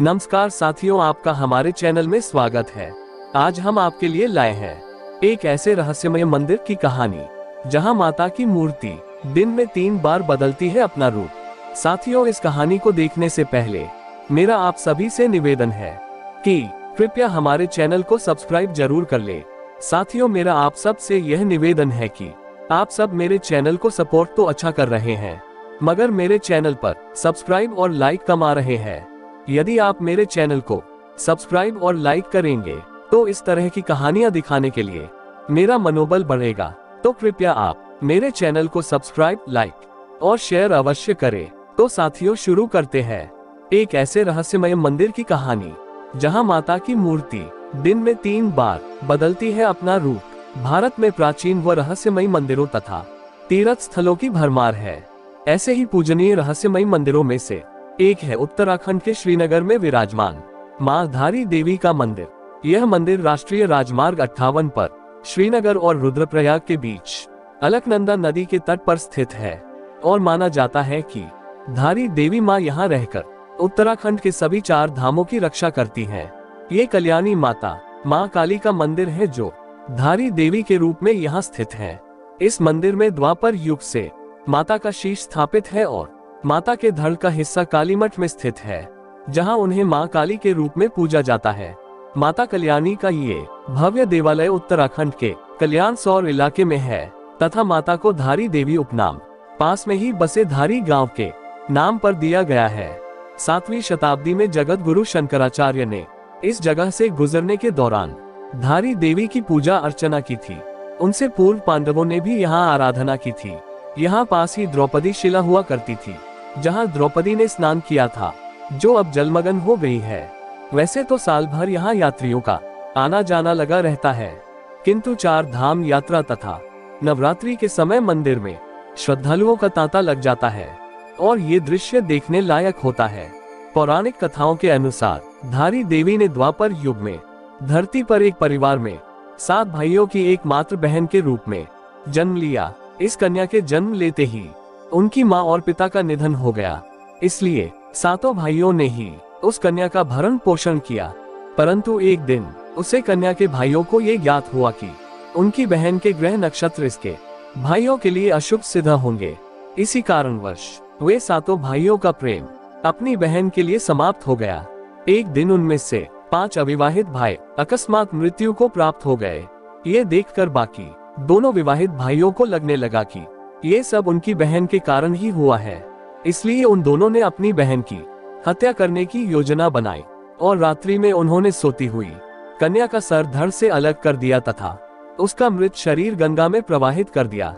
नमस्कार साथियों, आपका हमारे चैनल में स्वागत है। आज हम आपके लिए लाए हैं एक ऐसे रहस्यमय मंदिर की कहानी जहां माता की मूर्ति दिन में 3 बार बदलती है अपना रूप। साथियों, इस कहानी को देखने से पहले मेरा आप सभी से निवेदन है कि कृपया हमारे चैनल को सब्सक्राइब जरूर कर ले। साथियों, मेरा आप सब से यह निवेदन है कि आप सब मेरे चैनल को सपोर्ट तो अच्छा कर रहे हैं, मगर मेरे चैनल पर सब्सक्राइब और लाइक कम आ रहे हैं। यदि आप मेरे चैनल को सब्सक्राइब और लाइक करेंगे तो इस तरह की कहानियां दिखाने के लिए मेरा मनोबल बढ़ेगा। तो कृपया आप मेरे चैनल को सब्सक्राइब, लाइक और शेयर अवश्य करें। तो साथियों, शुरू करते हैं एक ऐसे रहस्यमय मंदिर की कहानी जहां माता की मूर्ति दिन में 3 बार बदलती है अपना रूप। भारत में प्राचीन व रहस्यमय मंदिरों तथा तीर्थ स्थलों की भरमार है। ऐसे ही पूजनीय रहस्यमय मंदिरों में से एक है उत्तराखंड के श्रीनगर में विराजमान मां धारी देवी का मंदिर। यह मंदिर राष्ट्रीय राजमार्ग 58 पर श्रीनगर और रुद्रप्रयाग के बीच अलकनंदा नदी के तट पर स्थित है और माना जाता है कि धारी देवी मां यहां रहकर उत्तराखंड के सभी 4 धामों की रक्षा करती हैं। ये कल्याणी माता मां काली का मंदिर है जो धारी देवी के रूप में यहाँ स्थित है। इस मंदिर में द्वापर युग से माता का शीश स्थापित है और माता के धड़ का हिस्सा कालीमठ में स्थित है, जहां उन्हें मां काली के रूप में पूजा जाता है। माता कल्याणी का ये भव्य देवालय उत्तराखंड के कल्याण सौर इलाके में है तथा माता को धारी देवी उपनाम पास में ही बसे धारी गांव के नाम पर दिया गया है। 7वीं शताब्दी में जगत गुरु शंकराचार्य ने इस जगह से गुजरने के दौरान धारी देवी की पूजा अर्चना की थी। उनसे पूर्व पांडवों ने भी यहाँ आराधना की थी। यहाँ पास ही द्रौपदी शिला हुआ करती थी, जहां द्रौपदी ने स्नान किया था, जो अब जलमग्न हो गई है। वैसे तो साल भर यहाँ यात्रियों का आना जाना लगा रहता है, किंतु 4 धाम यात्रा तथा नवरात्रि के समय मंदिर में श्रद्धालुओं का तांता लग जाता है और ये दृश्य देखने लायक होता है। पौराणिक कथाओं के अनुसार धारी देवी ने द्वापर युग में धरती पर एक परिवार में 7 भाइयों की एकमात्र बहन के रूप में जन्म लिया। इस कन्या के जन्म लेते ही उनकी मां और पिता का निधन हो गया, इसलिए 7 भाइयों ने ही उस कन्या का भरण पोषण किया। परंतु एक दिन उसे कन्या के भाइयों को ये ज्ञात हुआ कि उनकी बहन के ग्रह नक्षत्र इसके भाइयों के लिए अशुभ सिद्ध होंगे। इसी कारणवश वे 7 भाइयों का प्रेम अपनी बहन के लिए समाप्त हो गया। एक दिन उनमें से 5 अविवाहित भाई अकस्मात मृत्यु को प्राप्त हो गए। ये देखकर बाकी दोनों विवाहित भाइयों को लगने लगा कि ये सब उनकी बहन के कारण ही हुआ है, इसलिए उन दोनों ने अपनी बहन की हत्या करने की योजना बनाई और रात्रि में उन्होंने सोती हुई कन्या का सर धड़ से अलग कर दिया तथा उसका मृत शरीर गंगा में प्रवाहित कर दिया।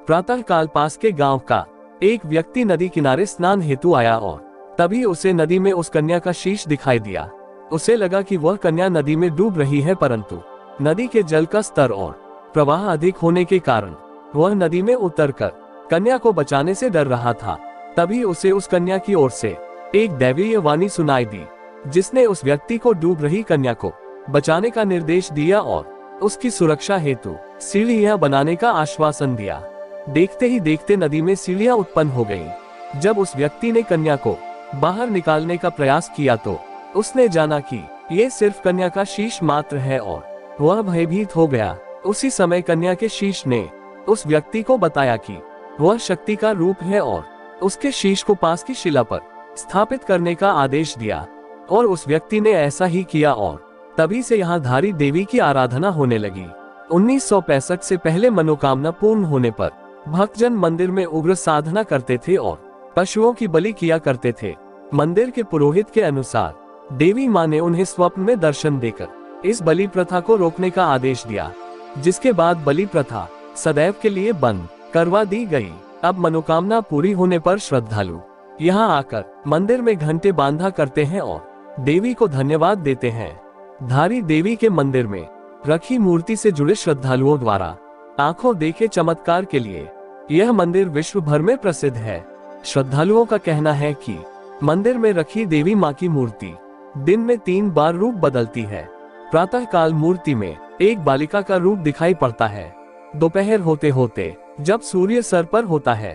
प्रातः काल पास के गांव का एक व्यक्ति नदी किनारे स्नान हेतु आया और तभी उसे नदी में उस कन्या का शीश दिखाई दिया। उसे लगा कि वह कन्या नदी में डूब रही है, परंतु नदी के जल का स्तर और प्रवाह अधिक होने के कारण वह नदी में उतरकर कन्या को बचाने से डर रहा था। तभी उसे उस कन्या की ओर से एक दैवीय वाणी सुनाई दी, जिसने उस व्यक्ति को डूब रही कन्या को बचाने का निर्देश दिया और उसकी सुरक्षा हेतु सीढ़ियां बनाने का आश्वासन दिया। देखते ही देखते नदी में सीढ़ियां उत्पन्न हो गईं। जब उस व्यक्ति ने कन्या को बाहर निकालने का प्रयास किया तो उसने जाना कि ये सिर्फ कन्या का शीश मात्र है और वह भयभीत हो गया। उसी समय कन्या के शीश ने उस व्यक्ति को बताया कि वह शक्ति का रूप है और उसके शीश को पास की शिला पर स्थापित करने का आदेश दिया और उस व्यक्ति ने ऐसा ही किया और तभी से यहाँ धारी देवी की आराधना होने लगी। 1965 से पहले मनोकामना पूर्ण होने पर भक्तजन मंदिर में उग्र साधना करते थे और पशुओं की बलि किया करते थे। मंदिर के पुरोहित के अनुसार देवी मां ने उन्हें स्वप्न में दर्शन देकर इस बलि प्रथा को रोकने का आदेश दिया, जिसके बाद बलि प्रथा सदैव के लिए बंद करवा दी गई। अब मनोकामना पूरी होने पर श्रद्धालु यहाँ आकर मंदिर में घंटे बांधा करते हैं और देवी को धन्यवाद देते हैं। धारी देवी के मंदिर में रखी मूर्ति से जुड़े श्रद्धालुओं द्वारा आंखों देखे चमत्कार के लिए यह मंदिर विश्व भर में प्रसिद्ध है। श्रद्धालुओं का कहना है कि मंदिर में रखी देवी मां की मूर्ति दिन में 3 बार रूप बदलती है। प्रातः काल मूर्ति में एक बालिका का रूप दिखाई पड़ता है। दोपहर होते होते जब सूर्य सर पर होता है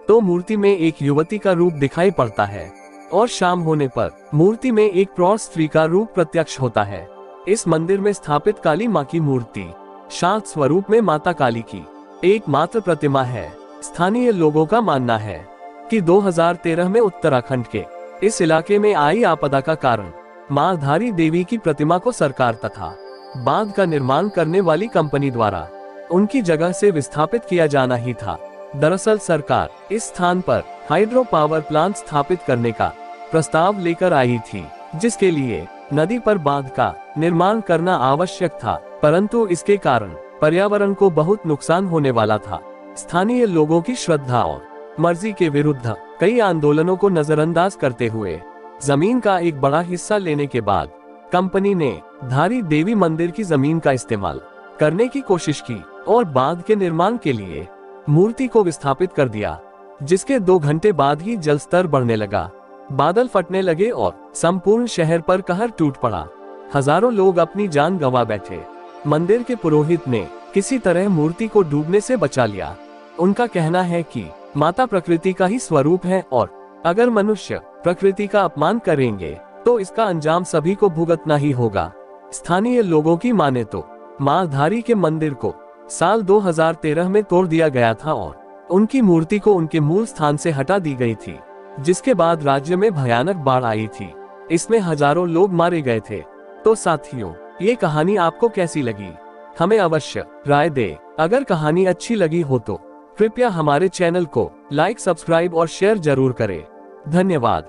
तो मूर्ति में एक युवती का रूप दिखाई पड़ता है। और शाम होने पर मूर्ति में एक प्रौढ़ स्त्री का रूप प्रत्यक्ष होता है। इस मंदिर में स्थापित काली मां की मूर्ति शांत स्वरूप में माता काली की एकमात्र प्रतिमा है। स्थानीय लोगों का मानना है कि 2013 में उत्तराखंड के इस इलाके में आई आपदा का कारण मां धारी देवी की प्रतिमा को सरकार तथा बांध का निर्माण करने वाली कंपनी द्वारा उनकी जगह से विस्थापित किया जाना ही था। दरअसल सरकार इस स्थान पर हाइड्रो पावर प्लांट स्थापित करने का प्रस्ताव लेकर आई थी, जिसके लिए नदी पर बांध का निर्माण करना आवश्यक था, परंतु इसके कारण पर्यावरण को बहुत नुकसान होने वाला था। स्थानीय लोगों की श्रद्धा और मर्जी के विरुद्ध कई आंदोलनों को नजरअंदाज करते हुए जमीन का एक बड़ा हिस्सा लेने के बाद कंपनी ने धारी देवी मंदिर की जमीन का इस्तेमाल करने की कोशिश की और बांध के निर्माण के लिए मूर्ति को विस्थापित कर दिया, जिसके 2 घंटे बाद ही जल स्तर बढ़ने लगा, बादल फटने लगे और संपूर्ण शहर पर कहर टूट पड़ा। हजारों लोग अपनी जान गंवा बैठे। मंदिर के पुरोहित ने किसी तरह मूर्ति को डूबने से बचा लिया। उनका कहना है कि माता प्रकृति का ही स्वरूप है और अगर मनुष्य प्रकृति का अपमान करेंगे तो इसका अंजाम सभी को भुगतना ही होगा। स्थानीय लोगों की माने तो मां धारी के मंदिर को साल 2013 में तोड़ दिया गया था और उनकी मूर्ति को उनके मूल स्थान से हटा दी गई थी, जिसके बाद राज्य में भयानक बाढ़ आई थी। इसमें हजारों लोग मारे गए थे। तो साथियों, ये कहानी आपको कैसी लगी? हमें अवश्य राय दे। अगर कहानी अच्छी लगी हो तो कृपया हमारे चैनल को लाइक, सब्सक्राइब और शेयर जरूर करें। धन्यवाद।